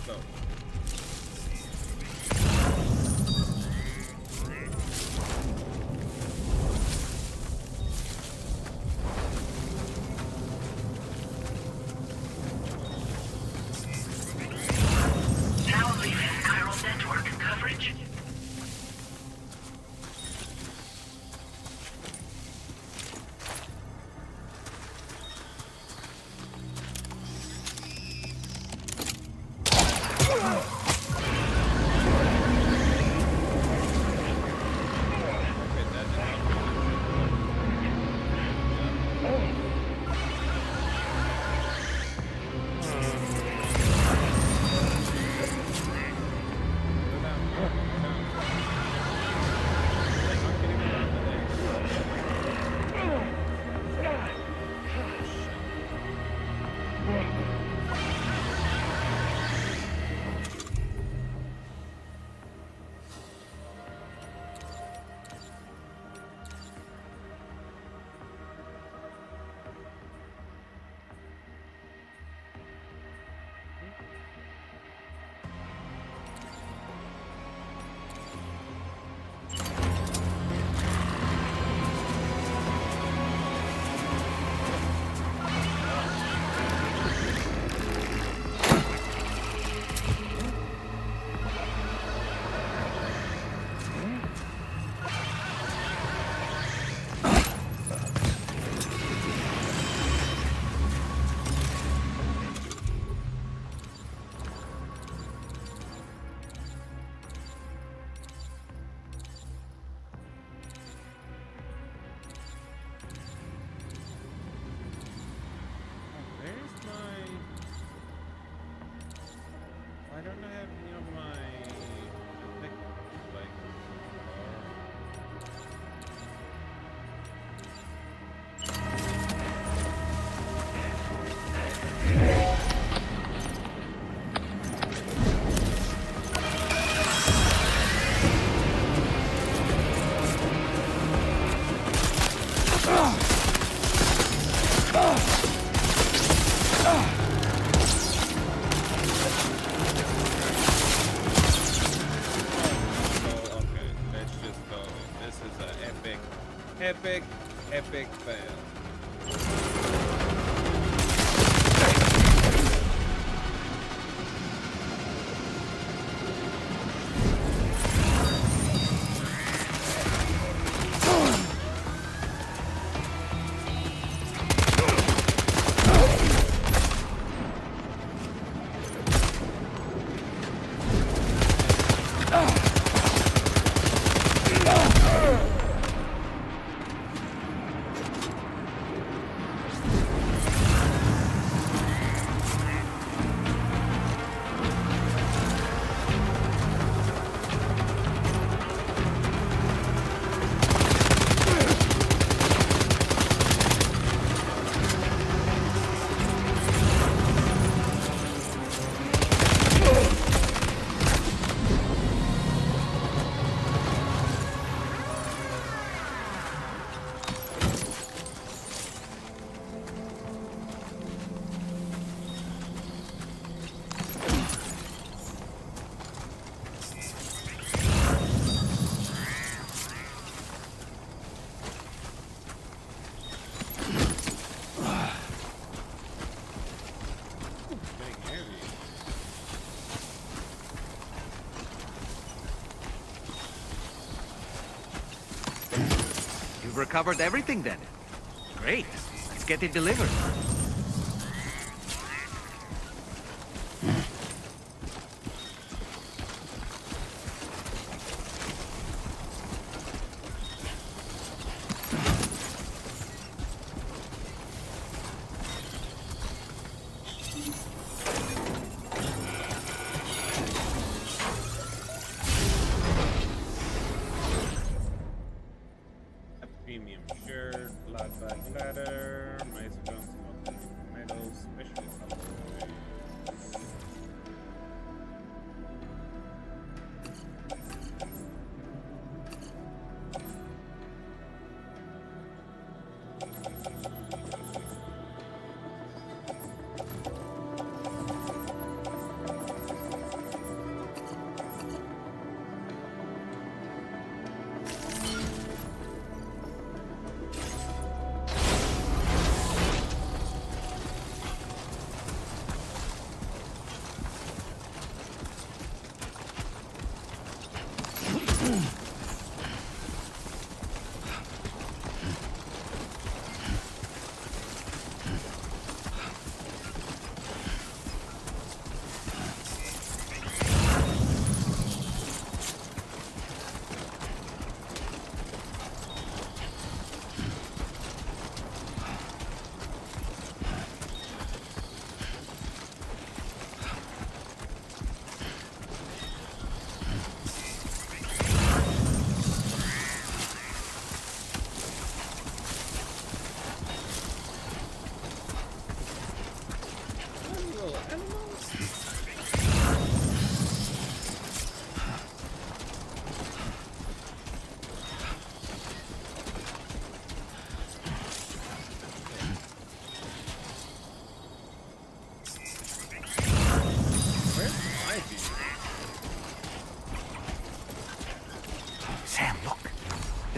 S1: go.
S7: Now leaving chiral network coverage.
S1: Why don't I have any of my like epic fail.
S3: You've recovered everything then. Great. Let's get it delivered.
S1: Premium shirt, flat back ladder, nice guns, medals, special upgrades.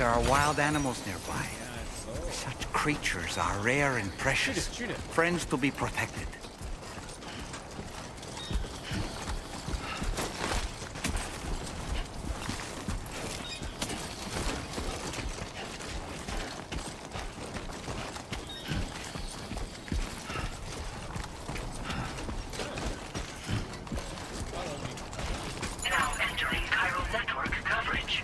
S3: there are wild animals nearby. Such creatures are rare and precious.
S1: Shoot it.
S3: Friends to be protected.
S7: Now entering chiral network coverage.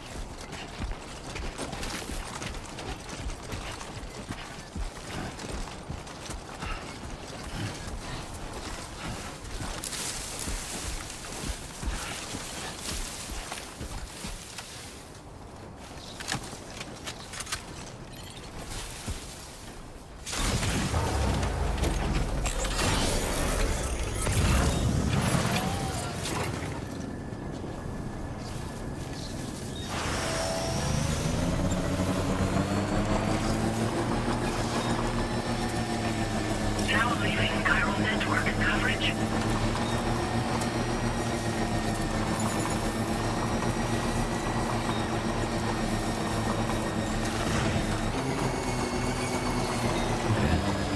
S7: Now leaving chiral network coverage.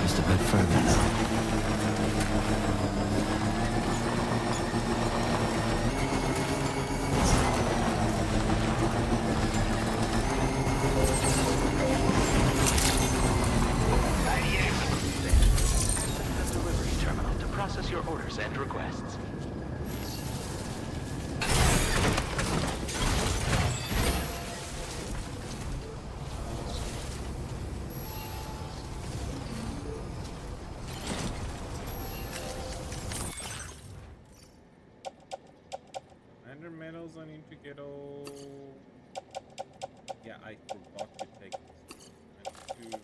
S8: Just a bit further now.
S10: Delivery terminal to process your orders and requests.
S1: Commander medals I need to get all. Yeah, I forgot to take this. I need to.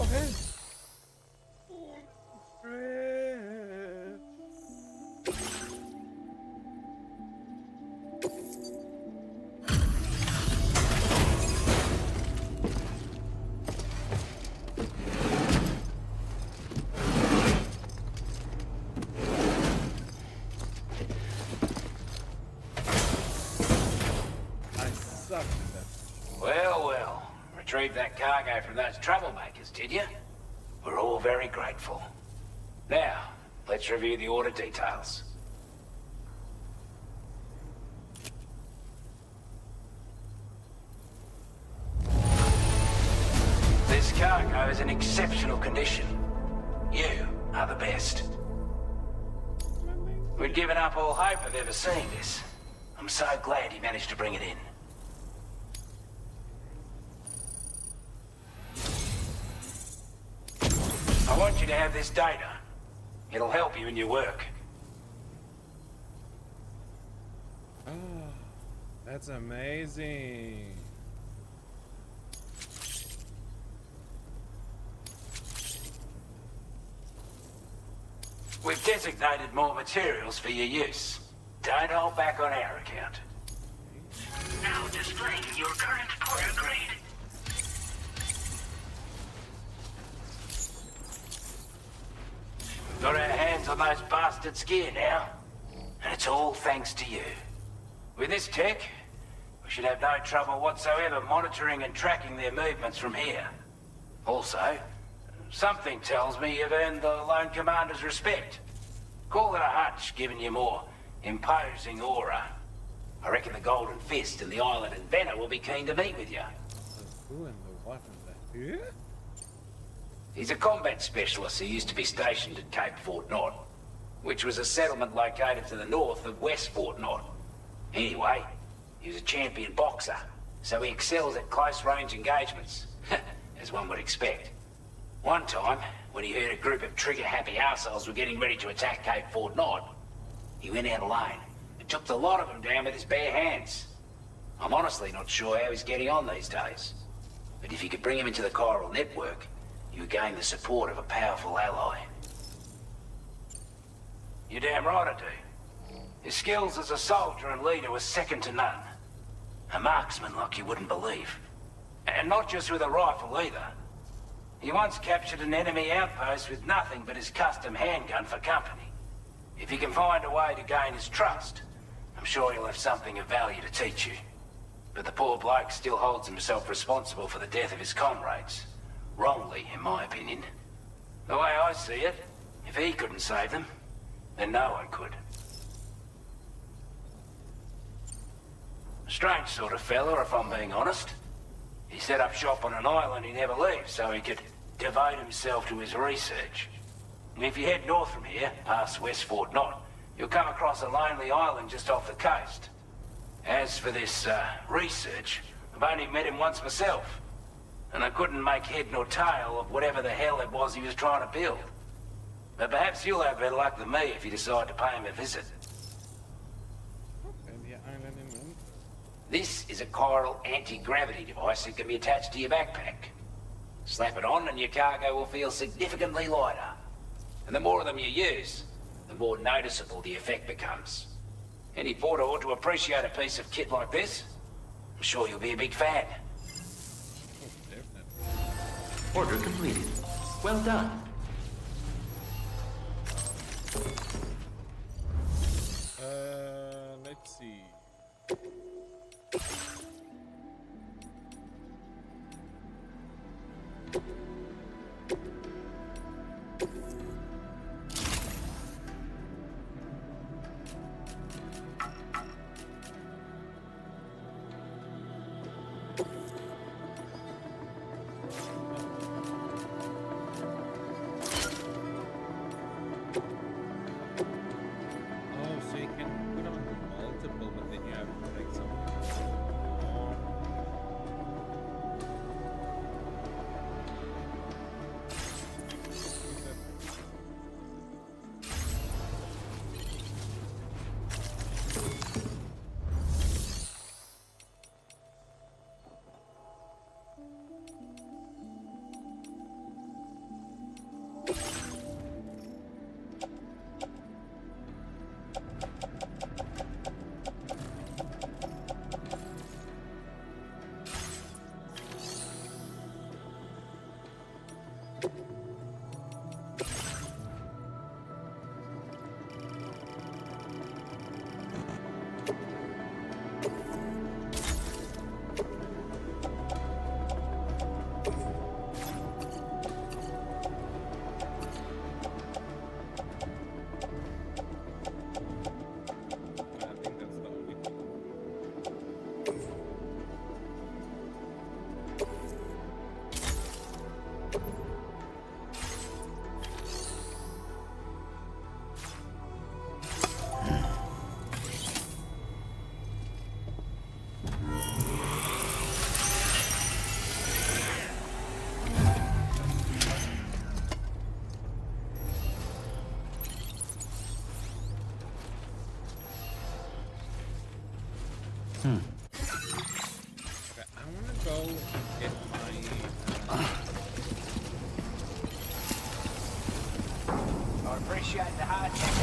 S1: Okay. I suck at that.
S9: Well. Retrieved that cargo from those troublemakers, did you? We're all very grateful. Now, let's review the order details. This cargo is in exceptional condition. You are the best. We'd given up all hope of ever seeing this. I'm so glad you managed to bring it in. I want you to have this data. It'll help you in your work.
S1: Oh, that's amazing.
S9: We've designated more materials for your use. Don't hold back on our account.
S7: Now displaying your current porter grade.
S9: Got our hands on those bastards' gear now. And it's all thanks to you. With this tech, we should have no trouble whatsoever monitoring and tracking their movements from here. Also, something tells me you've earned the Lone Commander's respect. Call it a hunch, giving you more imposing aura. I reckon the Golden Fist and the Island Inventor will be keen to meet with you.
S1: Who in the what in the here?
S9: He's a combat specialist who used to be stationed at Cape Fort Knot, which was a settlement located to the north of West Fort Knot. Anyway, he was a champion boxer, so he excels at close-range engagements, as one would expect. One time, when he heard a group of trigger-happy arseholes were getting ready to attack Cape Fort Knot, he went out alone and took the lot of them down with his bare hands. I'm honestly not sure how he's getting on these days. But if you could bring him into the chiral network, you would gain the support of a powerful ally. You're damn right I do. His skills as a soldier and leader were second to none. A marksman like you wouldn't believe. And not just with a rifle either. He once captured an enemy outpost with nothing but his custom handgun for company. If you can find a way to gain his trust, I'm sure he'll have something of value to teach you. But the poor bloke still holds himself responsible for the death of his comrades. Wrongly, in my opinion. The way I see it, if he couldn't save them, then no one could. Strange sort of fella, if I'm being honest. He set up shop on an island he never leaves so he could devote himself to his research. If you head north from here, past West Fort Knot, you'll come across a lonely island just off the coast. As for this, research, I've only met him once myself. And I couldn't make head nor tail of whatever the hell it was he was trying to build. But perhaps you'll have better luck than me if you decide to pay him a visit. This is a chiral anti-gravity device that can be attached to your backpack. Slap it on and your cargo will feel significantly lighter. And the more of them you use, the more noticeable the effect becomes. Any porter ought to appreciate a piece of kit like this. I'm sure you'll be a big fan.
S10: Order completed. Well done.
S1: Let's see. Okay, I want to go get my.
S9: I appreciate the hard check.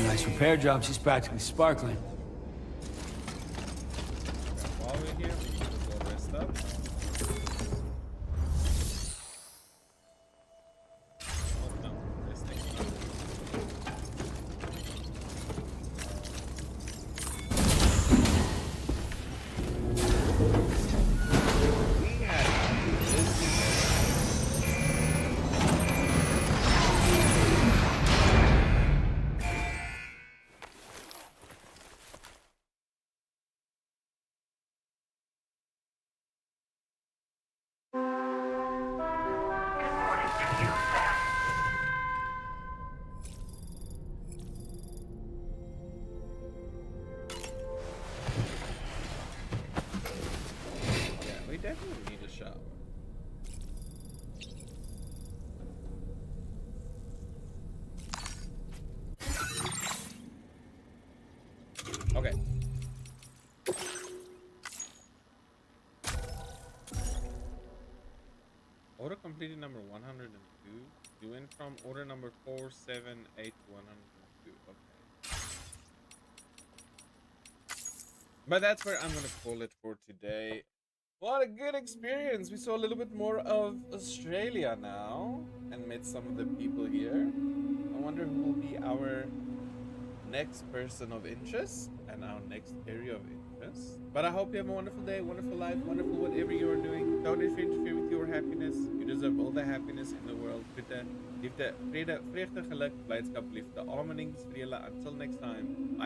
S13: Nice repair job. She's practically sparkling.
S1: While we're here, we need to go rest up. Oh no, resting. We had this. Okay. Order completed number 102. You went from order number 478 to 102. Okay. But that's where I'm gonna call it for today. What a good experience. We saw a little bit more of Australia now and met some of the people here. I wonder who will be our next person of interest and our next area of interest. But I hope you have a wonderful day, wonderful life, wonderful whatever you're doing. Don't interfere with your happiness. You deserve all the happiness in the world. Liefde, liefde, vrede, vreugde, geluk, blijdschap, liefde. Allemaal dingetjes vir julle. Until next time. Bye.